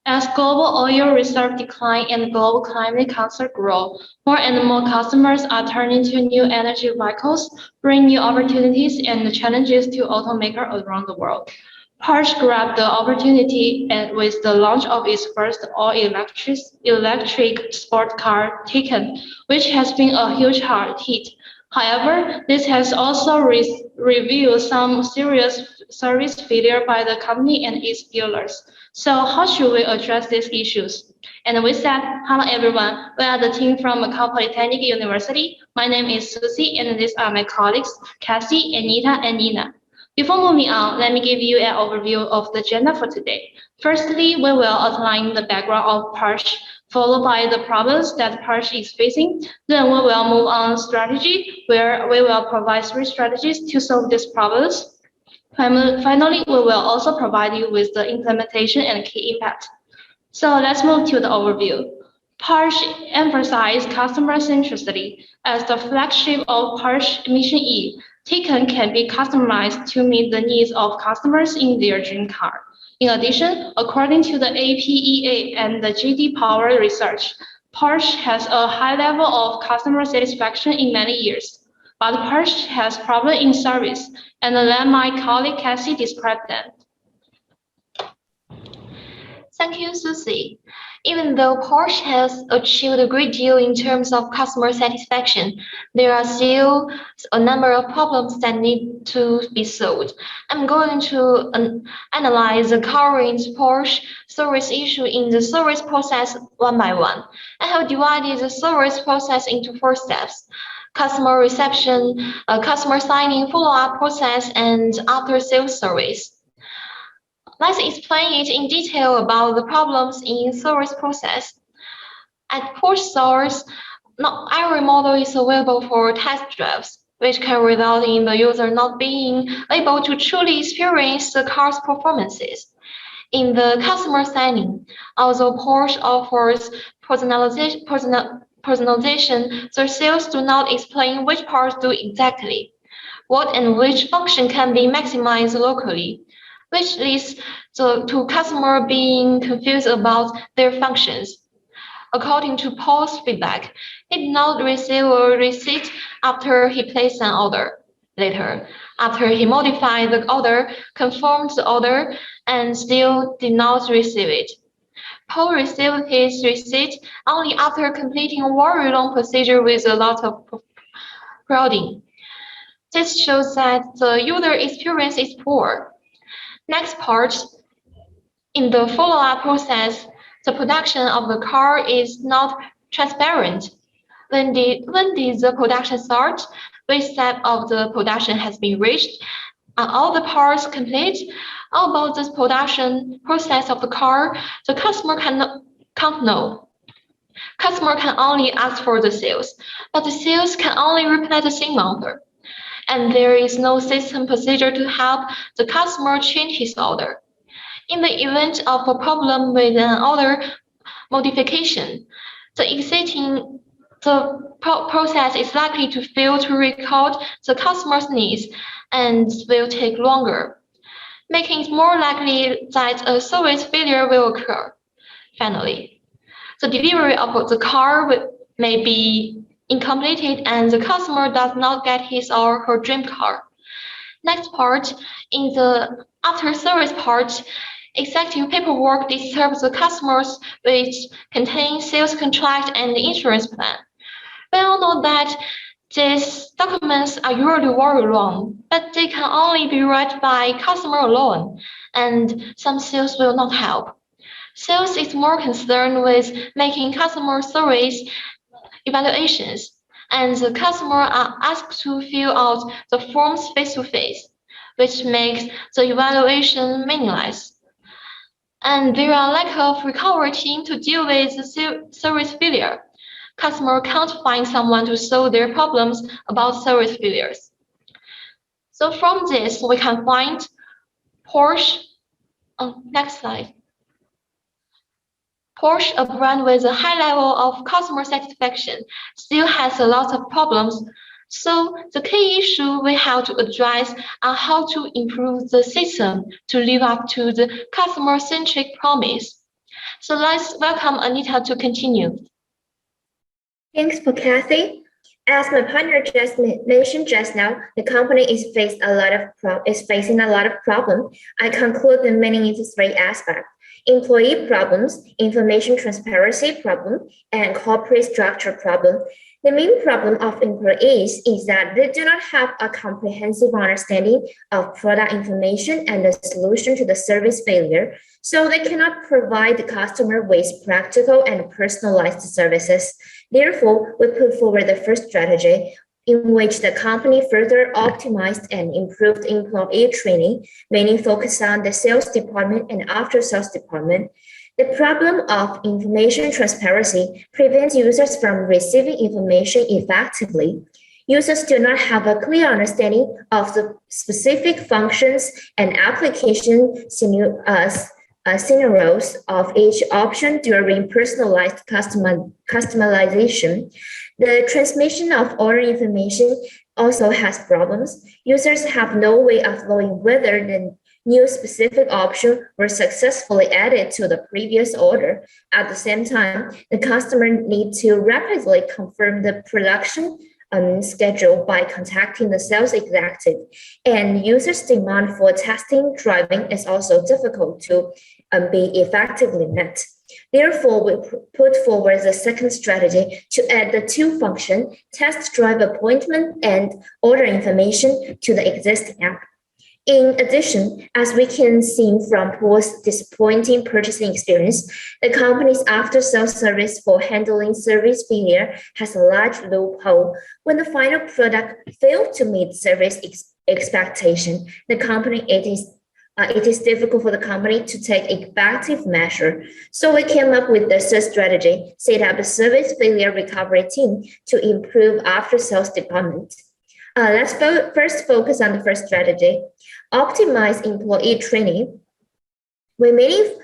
As global oil reserve decline and global climate concerns grow, more and more customers are turning to new energy vehicles, bring new opportunities and challenges to automakers around the world. Porsche grabbed the opportunity and with the launch of its first all-electric sport car, Taycan, which has been a huge hit. However, this has also revealed some serious service failure by the company and its dealers. So how should we address these issues? And with that, hello everyone. We are the team from Macau Polytechnic University. My name is Susie, and these are my colleagues, Cassie, Anita, and Nina. Before moving on, let me give you an overview of the agenda for today. Firstly, we will outline the background of Porsche, followed by the problems that Porsche is facing. Then we will move on strategy, where we will provide 3 strategies to solve these problems. Finally, we will also provide you with the implementation and key impact. So let's move to the overview. Porsche emphasizes customer centricity. As the flagship of Porsche Mission E, Taycan can be customized to meet the needs of customers in their dream car. In addition, according to the APEA and the JD Power research, Porsche has a high level of customer satisfaction in many years. But Porsche has problems in service, and let my colleague Cassie describe them. Thank you, Susie. Even though Porsche has achieved a great deal in terms of customer satisfaction, there are still a number of problems that need to be solved. I'm going to analyze the current Porsche service issue in the service process one by one. I have divided the service process into 4 steps: customer reception, customer signing, follow-up process, and after-sales service. Let's explain it in detail about the problems in service process. At Porsche stores, not every model is available for test drives, which can result in the user not being able to truly experience the car's performances. In the customer signing, although Porsche offers personalization, the sales do not explain which parts do exactly what and which function can be maximized locally, which leads to customer being confused about their functions. According to Paul's feedback, he did not receive a receipt after he placed an order. Later, after he modified the order, confirmed the order, and still did not receive it. Paul received his receipt only after completing a very long procedure with a lot of prodding. This shows that the user experience is poor. Next part, in the follow-up process, the production of the car is not transparent. When did the production start? Which step of the production has been reached? Are all the parts complete? How about the production process of the car? The customer can't know. Customer can only ask for the sales, but the sales can only reply the same number. And there is no system procedure to help the customer change his order. In the event of a problem with an order modification, the process is likely to fail to record the customer's needs and will take longer, making it more likely that a service failure will occur. Finally, the delivery of the car may be incomplete and the customer does not get his or her dream car. Next part, in the after-service part, executive paperwork disturbs the customers, which contain sales contract and insurance plan. We all know that these documents are usually very long, but they can only be read by customer alone, and some sales will not help. Sales is more concerned with making customer service evaluations, and the customer are asked to fill out the forms face-to-face, which makes the evaluation meaningless. And there are lack of recovery team to deal with the service failure. Customer can't find someone to solve their problems about service failures. So from this, we can find Porsche. Next slide. Porsche, a brand with a high level of customer satisfaction, still has a lot of problems. So the key issue we have to address are how to improve the system to live up to the customer-centric promise. So let's welcome Anita to continue. Thanks for Kathy. As my partner just mentioned just now, the company is facing a lot of problems. I conclude the meaning into three aspects: employee problems, information transparency problem, and corporate structure problem. The main problem of employees is that they do not have a comprehensive understanding of product information and the solution to the service failure, so they cannot provide the customer with practical and personalized services. Therefore, we put forward the first strategy in which the company further optimized and improved employee training, mainly focused on the sales department and after-sales department. The problem of information transparency prevents users from receiving information effectively. Users do not have a clear understanding of the specific functions and application scenarios of each option during personalized customization. The transmission of order information also has problems. Users have no way of knowing whether the new specific option were successfully added to the previous order. At the same time, the customer needs to rapidly confirm the production schedule by contacting the sales executive, and users' demand for testing driving is also difficult to be effectively met. Therefore, we put forward the second strategy to add the two functions, test drive appointment and order information, to the existing app. In addition, as we can see from Paul's disappointing purchasing experience, the company's after-sales service for handling service failure has a large loophole. When the final product failed to meet service expectation, it is difficult for the company to take effective measure. So we came up with the third strategy, set up a service failure recovery team to improve after-sales department. Let's first focus on the first strategy, optimize employee training. We mainly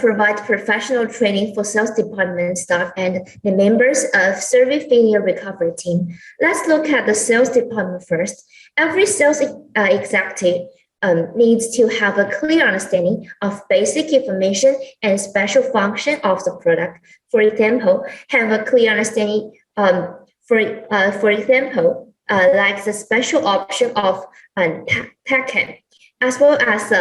provide professional training for sales department staff and the members of service failure recovery team. Let's look at the sales department first. Every sales executive needs to have a clear understanding of basic information and special function of the product. For example, have a clear understanding, like the special option of packet, as well as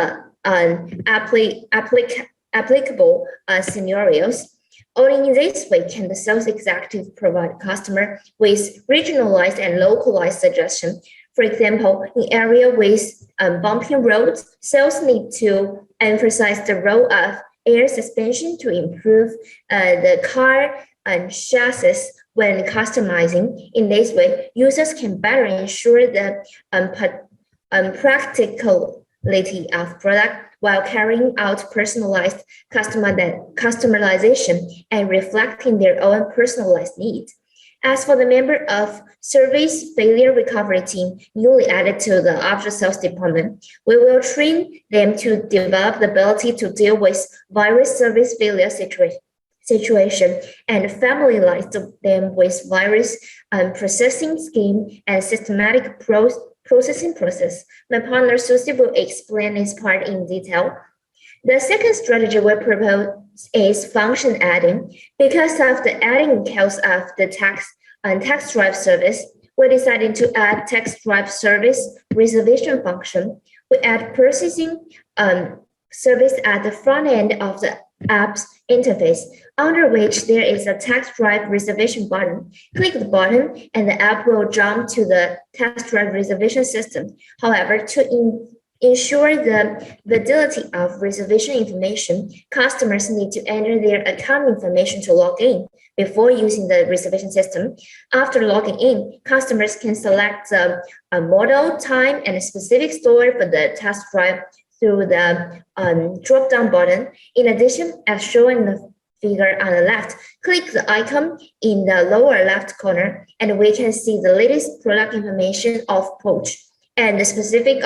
applicable scenarios. Only in this way can the sales executive provide customer with regionalized and localized suggestion. For example, in area with bumpy roads, sales need to emphasize the role of air suspension to improve the car and chassis when customizing. In this way, users can better ensure the practicality of product while carrying out personalized customization and reflecting their own personalized needs. As for the member of service failure recovery team newly added to the after-sales department, we will train them to develop the ability to deal with virus service failure situation and familiarize them with virus processing scheme and systematic processing process. My partner Susie will explain this part in detail. The second strategy we propose is function adding. Because of the adding cost of the tax drive service, we decided to add tax drive service reservation function. We add processing service at the front end of the app's interface, under which there is a tax drive reservation button. Click the button and the app will jump to the tax drive reservation system. However, to ensure the validity of reservation information, customers need to enter their account information to log in before using the reservation system. After logging in, customers can select the model, time, and a specific store for the test drive through the drop-down button. In addition, as shown in the figure on the left, click the icon in the lower left corner, and we can see the latest product information of Poach. And the specific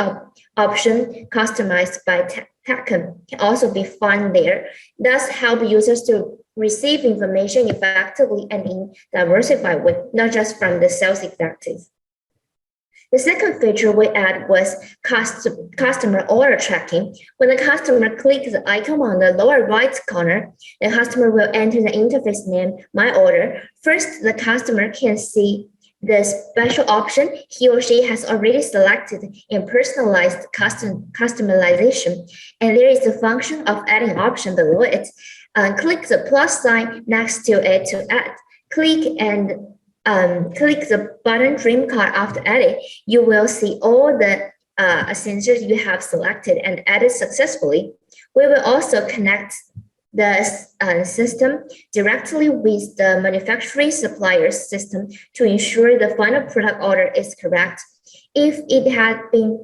option customized by Tacom can also be found there, thus help users to receive information effectively and in diversified way, not just from the sales executive. The second feature we added was customer order tracking. When the customer clicks the icon on the lower right corner, the customer will enter the interface name, My Order. First, the customer can see the special option he or she has already selected in personalized customization, and there is a function of adding option below it. Click the plus sign next to it to add. Click the button Dream Card after adding. You will see all the sensors you have selected and added successfully. We will also connect the system directly with the manufacturing supplier's system to ensure the final product order is correct. If it had been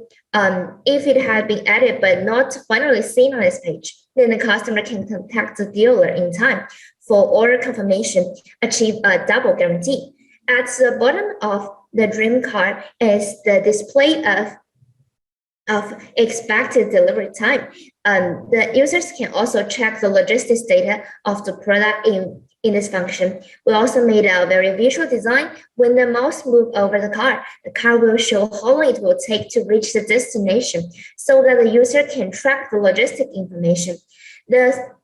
added but not finally seen on this page, then the customer can contact the dealer in time for order confirmation, achieve a double guarantee. At the bottom of the Dream Card is the display of expected delivery time. The users can also check the logistics data of the product in this function. We also made a very visual design. When the mouse moves over the car will show how long it will take to reach the destination so that the user can track the logistic information. The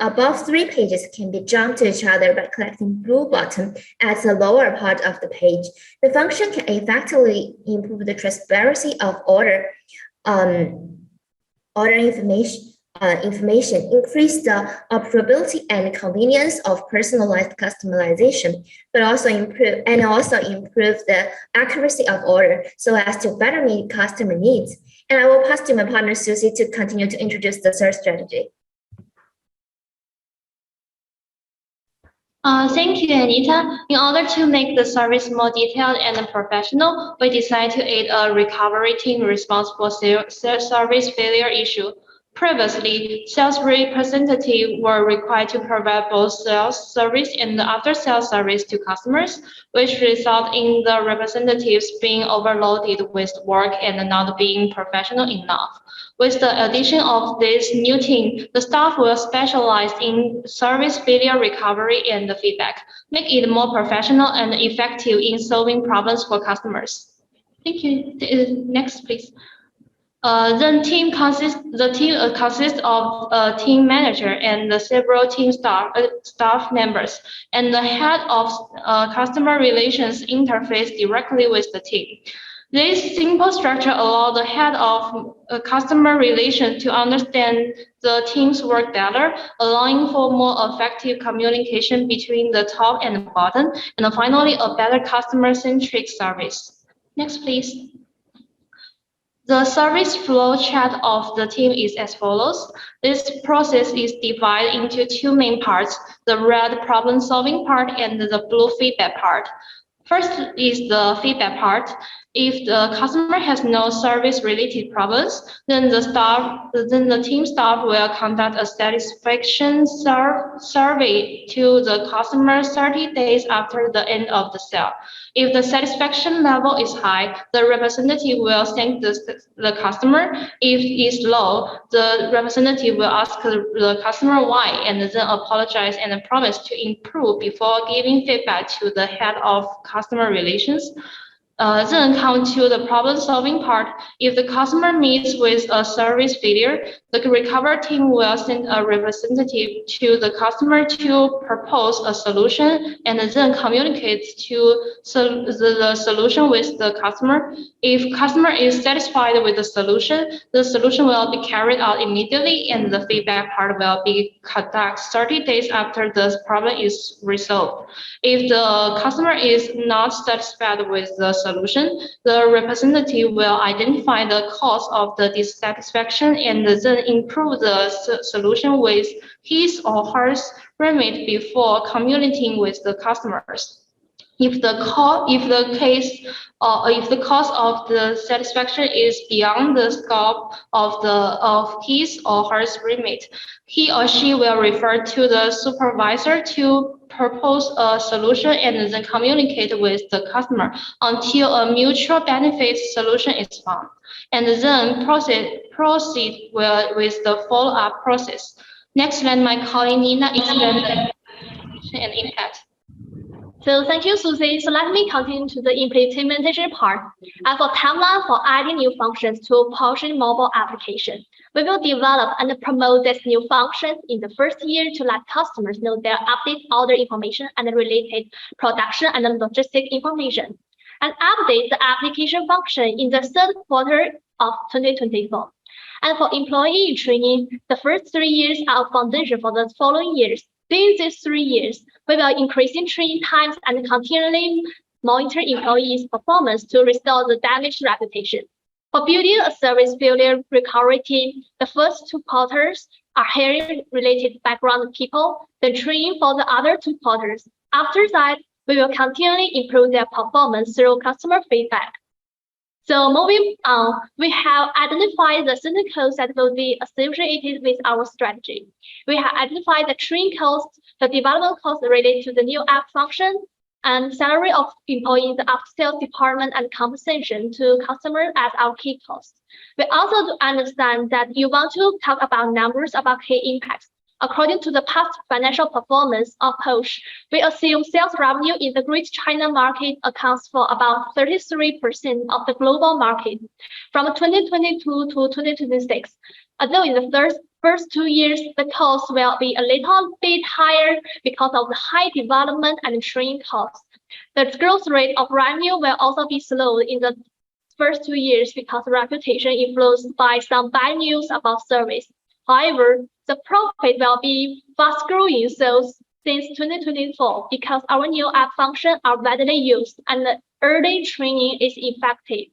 above three pages can be jumped to each other by clicking blue button at the lower part of the page. The function can effectively improve the transparency of order information, increase the operability and convenience of personalized customization, but also improve the accuracy of order so as to better meet customer needs. And I will pass to my partner Susie to continue to introduce the third strategy. Thank you, Anita. In order to make the service more detailed and professional, we decided to add a recovery team responsible for service failure issue. Previously, sales representatives were required to provide both sales service and after-sales service to customers, which resulted in the representatives being overloaded with work and not being professional enough. With the addition of this new team, the staff will specialize in service failure recovery and feedback, make it more professional and effective in solving problems for customers. Thank you. Next, please. The team consists of a team manager and several team staff members, and the head of customer relations interface directly with the team. This simple structure allows the head of customer relations to understand the team's work better, allowing for more effective communication between the top and the bottom, and finally, a better customer-centric service. Next, please. The service flow chart of the team is as follows. This process is divided into two main parts, the red problem-solving part and the blue feedback part. First is the feedback part. If the customer has no service-related problems, then the team staff will conduct a satisfaction survey to the customer 30 days after the end of the sale. If the satisfaction level is high, the representative will thank the customer. If it's low, the representative will ask the customer why and then apologize and promise to improve before giving feedback to the head of customer relations. Then come to the problem-solving part. If the customer meets with a service failure, the recovery team will send a representative to the customer to propose a solution and then communicate the solution with the customer. If customer is satisfied with the solution will be carried out immediately and the feedback part will be conducted 30 days after the problem is resolved. If the customer is not satisfied with the solution, the representative will identify the cause of the dissatisfaction and then improve the solution with his or her remit before communicating with the customers. If the cause of the satisfaction is beyond the scope of his or her remit, he or she will refer to the supervisor to propose a solution and then communicate with the customer until a mutual benefit solution is found, and then proceed with the follow-up process. Next, let my colleague Nina explain the and impact. So thank you, Susie. So let me continue to the implementation part. And for timeline for adding new functions to Potion mobile application, we will develop and promote these new functions in the first year to let customers know their update order information and related production and logistic information, and update the application function in the third quarter of 2024. And for employee training, the first 3 years are foundation for the following years. During these 3 years, we will increase in training times and continually monitor employees' performance to restore the damaged reputation. For building a service failure recovery team, the first 2 quarters are hiring related background people, then training for the other 2 quarters. After that, we will continually improve their performance through customer feedback. So moving on, we have identified the certain costs that will be associated with our strategy. We have identified the training costs, the development costs related to the new app function, and salary of employees in the after-sales department and compensation to customers as our key costs. We also understand that you want to talk about numbers about key impacts. According to the past financial performance of Posh, we assume sales revenue in the Greater China market accounts for about 33% of the global market from 2022 to 2026. Although in the first 2 years, the cost will be a little bit higher because of the high development and training costs. The growth rate of revenue will also be slow in the first 2 years because reputation influenced by some bad news about service. However, the profit will be fast growing since 2024 because our new app functions are widely used and the early training is effective.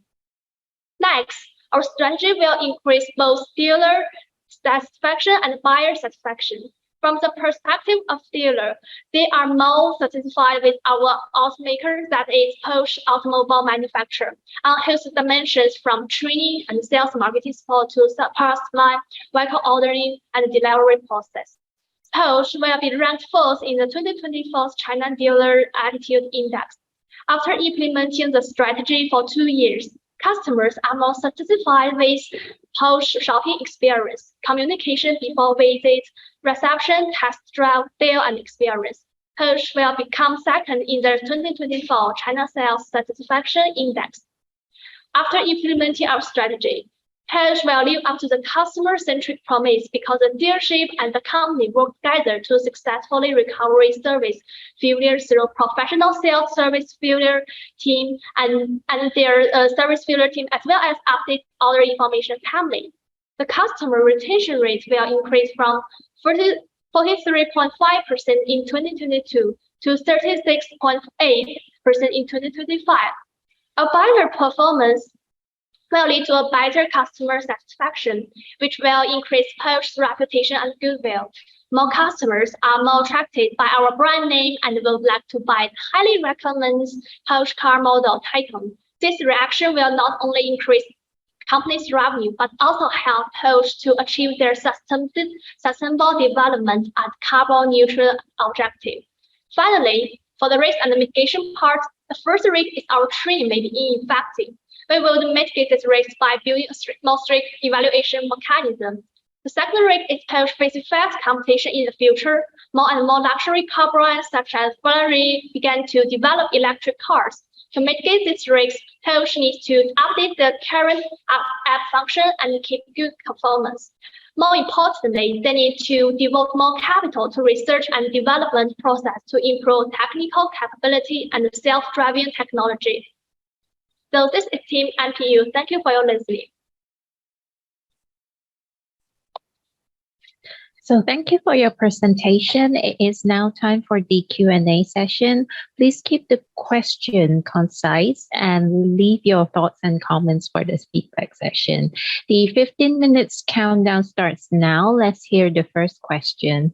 Next, our strategy will increase both dealer satisfaction and buyer satisfaction. From the perspective of dealer, they are more satisfied with our automaker, that is Posh automobile manufacturer, on whose dimensions from training and sales marketing support to supply, vehicle ordering, and delivery process. Posh will be ranked fourth in the 2024 China Dealer Attitude Index. After implementing the strategy for 2 years, customers are more satisfied with Posh shopping experience, communication before visit, reception, test drive, deal, and experience. Posh will become second in the 2024 China Sales Satisfaction Index. After implementing our strategy, Posh will live up to the customer-centric promise because the dealership and the company work together to successfully recover service failure through professional sales service failure team and their service failure team, as well as update order information timely. The customer retention rate will increase from 43.5% in 2022 to 36.8% in 2025. A better performance will lead to a better customer satisfaction, which will increase Posh's reputation and goodwill. More customers are more attracted by our brand name and will like to buy the highly recommended Posh car model Titan. This reaction will not only increase company's revenue, but also help Posh to achieve their sustainable development and carbon neutral objective. Finally, for the risk and mitigation part, the first risk is our training may be ineffective. We will mitigate this risk by building a more strict evaluation mechanism. The second risk is Posh facing fast competition in the future. More and more luxury car brands such as Ferrari began to develop electric cars. To mitigate this risk, Posh needs to update the current app function and keep good performance. More importantly, they need to devote more capital to research and development process to improve technical capability and self-driving technology. So this is Team NPU. Thank you for your listening. So thank you for your presentation. It is now time for the Q&A session. Please keep the question concise and leave your thoughts and comments for this feedback session. The 15 minutes countdown starts now. Let's hear the first question.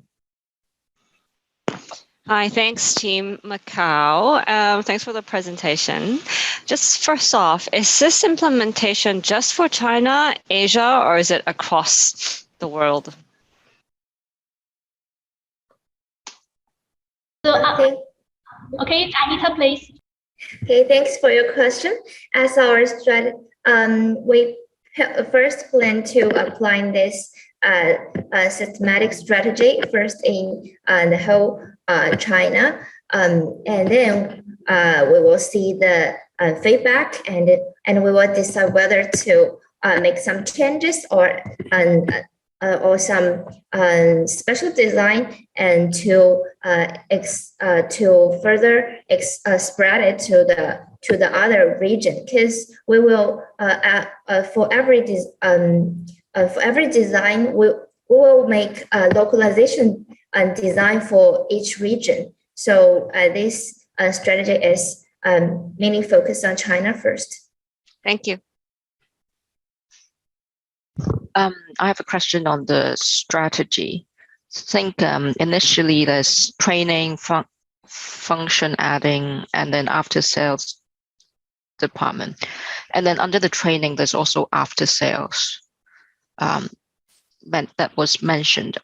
Hi, thanks Team Macau. Thanks for the presentation. Just first off, is this implementation just for China, Asia, or is it across the world? So, okay, Anita, please. Okay, thanks for your question. As our strategy, we first plan to apply this systematic strategy first in the whole China, and then we will see the feedback, and we will decide whether to make some changes or some special design, and to further spread it to the other region, because we will for every design we will make a localization and design for each region. So this strategy is mainly focused on China first. Thank you. I have a question on the strategy. I think initially there's training, function adding, and then after sales department. And then under the training, there's also after sales that was mentioned.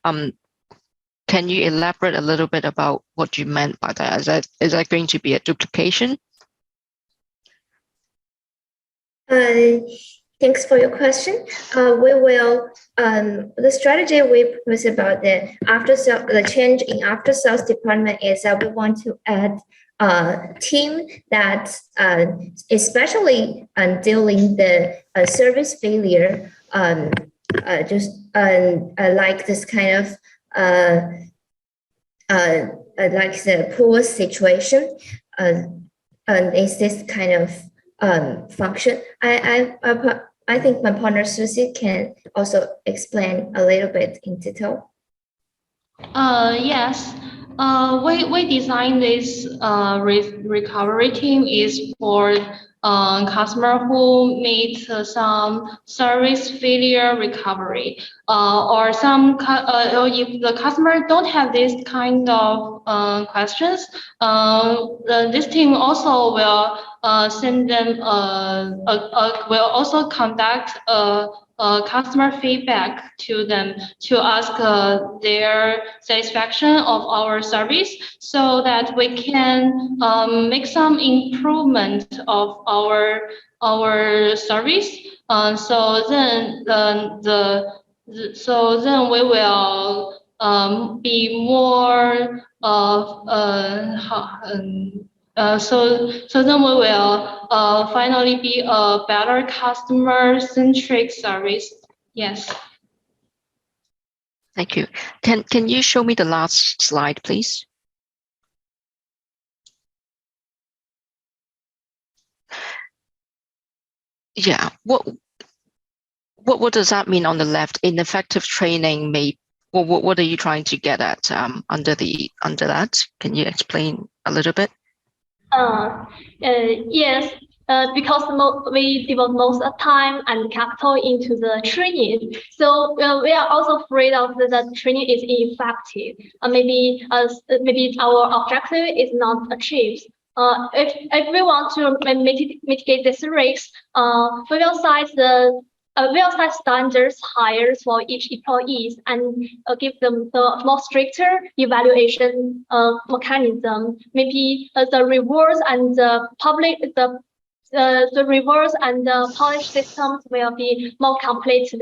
Can you elaborate a little bit about what you meant by that? Is that going to be a duplication? Thanks for your question. We will the strategy we propose about the change in after sales department is that we want to add a team that especially dealing the service failure, like this kind of like the poor situation, and is this kind of function. I think my partner Susie can also explain a little bit in detail. Yes. We designed this recovery team is for customer who made some service failure recovery, or some if the customer don't have this kind of questions, this team also will send them will also conduct customer feedback to them to ask their satisfaction of our service, so that we can make some improvement of our service. So then we will be more so then we will finally be a better customer-centric service. Yes. Thank you. Can you show me the last slide, please? Yeah. What does that mean on the left? Ineffective training may. What are you trying to get at under that? Can you explain a little bit? Yes, because we devote most of time and capital into the training, so we are also afraid of the training is ineffective. Maybe our objective is not achieved. If we want to mitigate this risk, we will set standards higher for each employees and give them the more stricter evaluation mechanism. Maybe the rewards and the rewards and the polish systems will be more complete.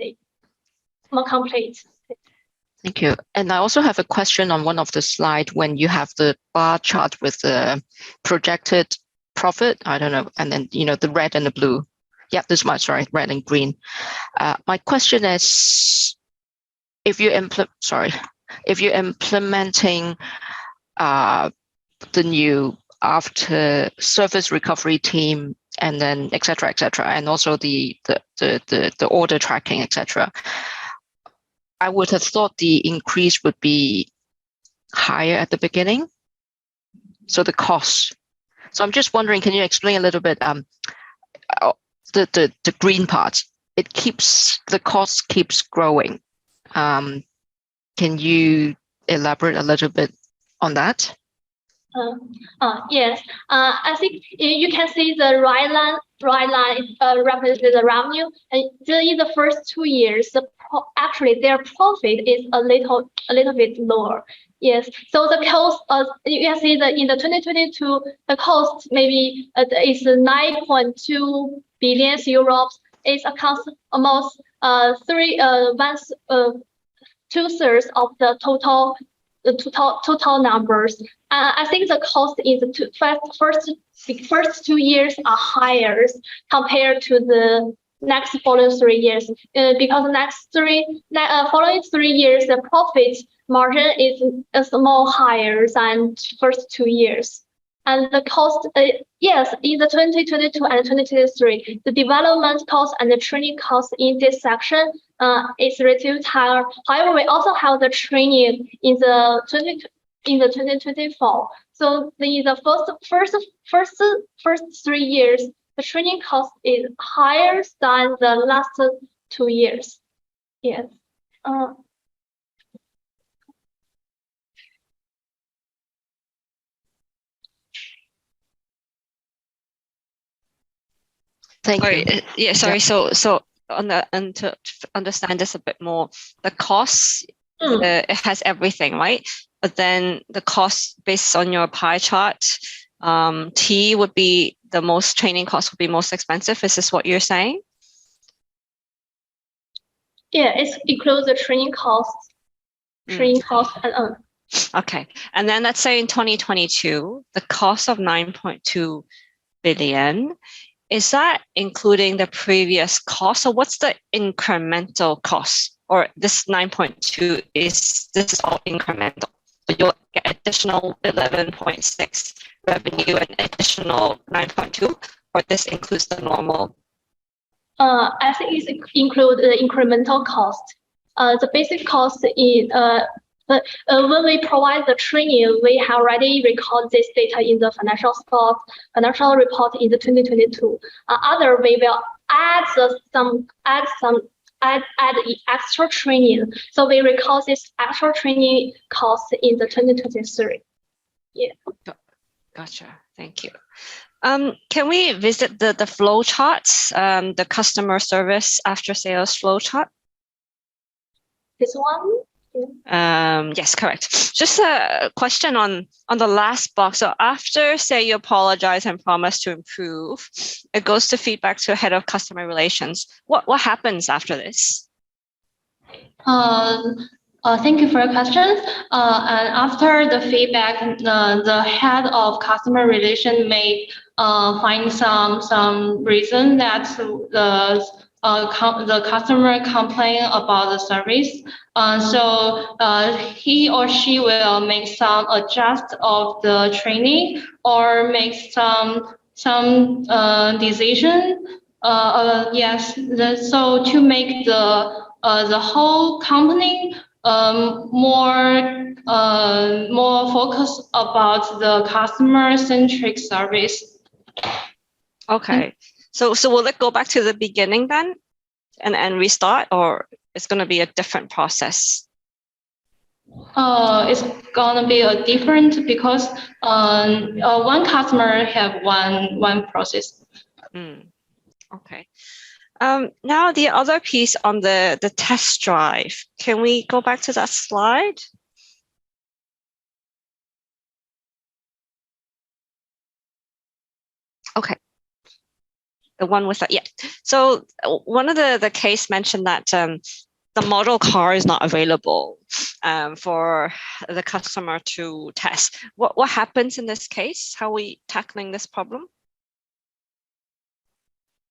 Thank you. And I also have a question on one of the slides when you have the bar chart with the projected profit. I don't know, and then the red and the blue. Yeah, this one, sorry, red and green. My question is, if you're implementing the new after service recovery team, and then et cetera, and also the order tracking, etc., I would have thought the increase would be higher at the beginning. So the cost. So I'm just wondering, can you explain a little bit? The green part, the cost keeps growing. Can you elaborate a little bit on that? Yes, I think you can see the right line represents the revenue, and in the first 2 years, actually their profit is a little bit lower. Yes, so the cost, you can see that in the 2022, the cost maybe is 9.2 billion euros. It accounts almost 2/3 of the total numbers. I think the cost in the first 2 years are higher compared to the next following 3 years, because following 3 years the profit margin is more higher than first 2 years. And the cost, yes, in the 2022 and 2023, the development cost and the training cost in this section is reduced higher. However, we also have the training in the 2024. So the first 3 years, the training cost is higher than the last 2 years. Yes. Thank you. Yeah, sorry. So and to understand this a bit more, the cost it has everything, right? But then the cost based on your pie chart, T would be the most, training cost would be most expensive. Is this what you're saying? Yeah, it includes the training costs. And okay, and then let's say in 2022, the cost of 9.2 billion. Is that including the previous cost, or what's the incremental cost? Or this 9.2 this is all incremental? So you'll get additional 11.6 revenue and additional 9.2, or this includes the normal? I think it includes the incremental cost. The basic cost is when we provide the training, we have already recorded this data in the financial report in the 2022. Other we will add extra training. So we record this extra training cost in the 2023. Yeah. Gotcha. Thank you. Can we visit the flow charts, the customer service after sales flow chart? This one? Yes, correct. Just a question on the last box. So after, say, you apologize and promise to improve, it goes to feedback to head of customer relations. What happens after this? Thank you for your question. And after the feedback, the head of customer relation may find some reason that the customer complain about the service. So he or she will make some adjust of the training or make some decision. Yes. So to make the whole company more focused about the customer-centric service. Okay. So will it go back to the beginning then and restart, or it's going to be a different process? It's going to be a different because one customer have one process. Okay. Now the other piece on the test drive. Can we go back to that slide? Okay. The one with that, yeah. So one of the case mentioned that the model car is not available for the customer to test. What happens in this case? How are we tackling this problem?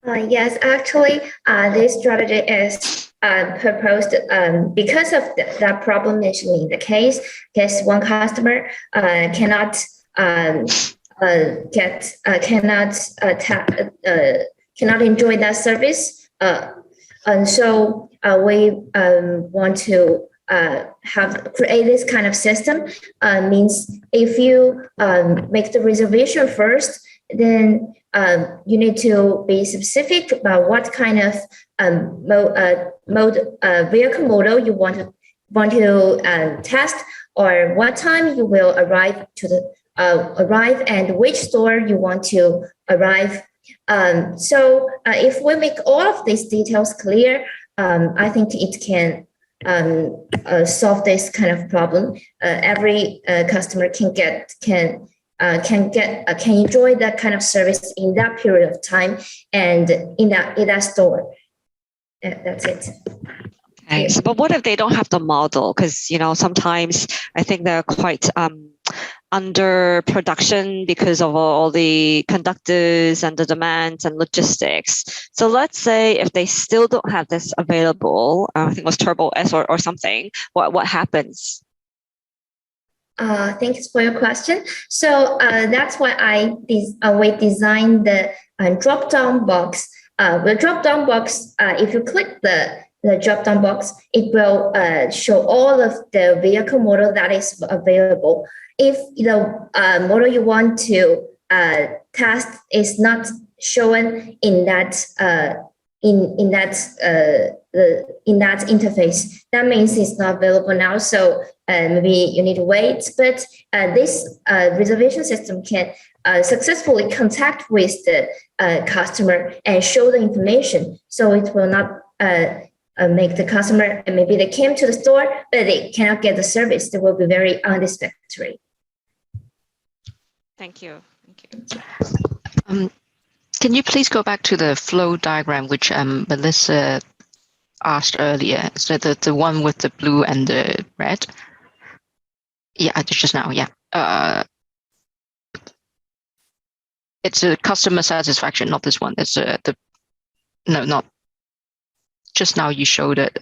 Yes, actually, this strategy is proposed because of that problem mentioned in the case. Because one customer cannot enjoy that service, and so we want to create this kind of system. Means if you make the reservation first, then you need to be specific about what kind of vehicle model you want to test, or what time you will arrive and which store you want to arrive. So if we make all of these details clear, I think it can solve this kind of problem. Every customer can enjoy that kind of service in that period of time and in that store. That's it. Okay, so, but what if they don't have the model? Because, you know, sometimes I think they're quite under production because of all the conductors and the demands and logistics. So let's say if they still don't have this available, I think it was Turbo S or something, what happens? Thanks for your question. So that's why we designed the drop-down box. The drop-down box, if you click the drop-down box, it will show all of the vehicle model that is available. If the model you want to test is not shown in that in that interface, that means it's not available now. So maybe you need to wait. But this reservation system can successfully contact with the customer and show the information. So it will not make the customer, and maybe they came to the store, but they cannot get the service. That will be very unsatisfactory. Thank you. Thank you. Can you please go back to the flow diagram, which Melissa asked earlier? So the one with the blue and the red. Yeah, just now. Yeah. It's a customer satisfaction, not this one. It's no, not just now. You showed it.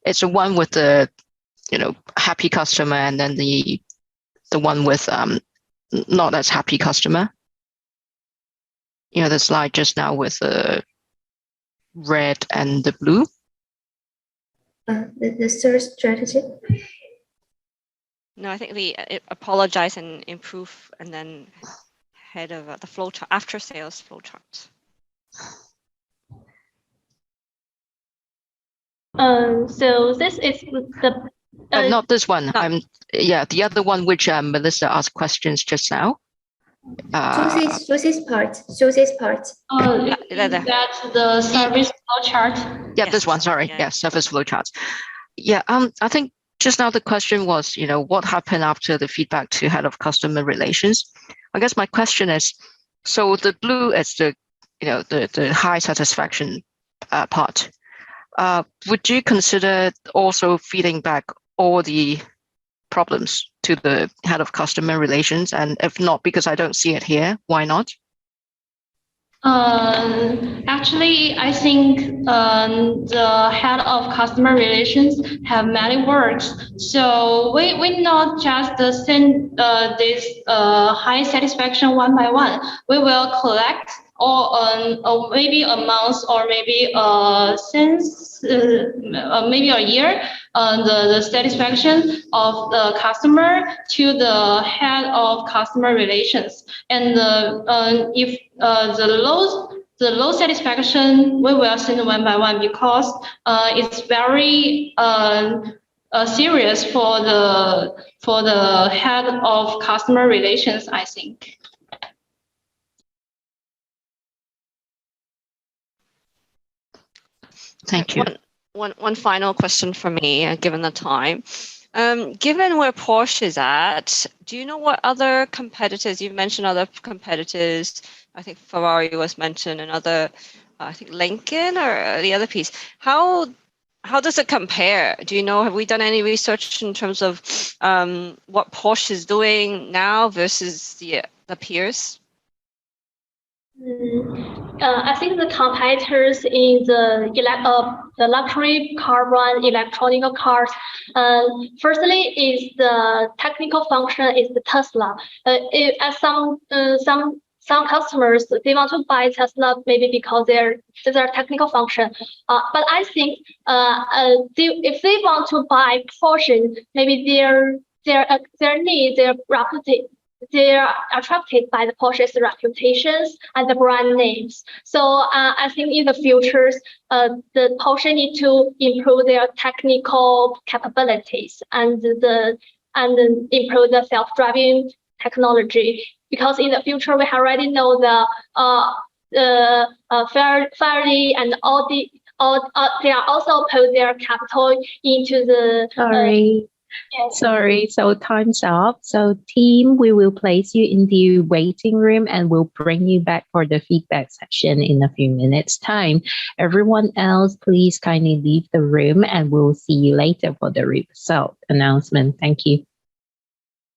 It's the one with the, happy customer, and then the one with not as happy customer. The slide just now with the red and the blue. The search strategy. No, I think apologize and improve, and then head of the flow chart, after sales flow chart. So this is the not this one. The other one which Melissa asked questions just now. Susie's part. That's the service flow chart. Yeah, yes. This one. Sorry. Yeah, service flow chart. Yeah. I think just now the question was, what happened after the feedback to head of customer relations? I guess my question is, so the blue is the high satisfaction part. Would you consider also feeding back all the problems to the head of customer relations? And if not, because I don't see it here, why not? Actually, I think the head of customer relations have many works. So we not just send this high satisfaction one by one. We will collect or maybe a month or maybe since maybe a year the satisfaction of the customer to the head of customer relations, and if the low satisfaction we will send one by one, because it's very serious for the head of customer relations, I think. Thank you. One final question for me, given the time. Given where Porsche is at, do you know what other competitors, you mentioned other competitors, I think Ferrari was mentioned, and other, I think Lincoln or the other piece. How does it compare? Do you know, have we done any research in terms of what Porsche is doing now versus the peers? I think the competitors in the luxury car brand, electronic cars. Firstly, is the technical function is the Tesla. As some customers, they want to buy Tesla maybe because their technical function. But I think if they want to buy Porsche, maybe their need, their reputation. They are attracted by the Porsche's reputations and the brand names. So I think in the future, the Porsche need to improve their technical capabilities and improve the self-driving technology. Because in the future, we already know the Ferrari and all they are also put their capital into the. Sorry. Sorry, so time's up. So team, we will place you in the waiting room and we'll bring you back for the feedback session in a few minutes time. Everyone else, please kindly leave the room and we'll see you later for the result announcement. Thank you.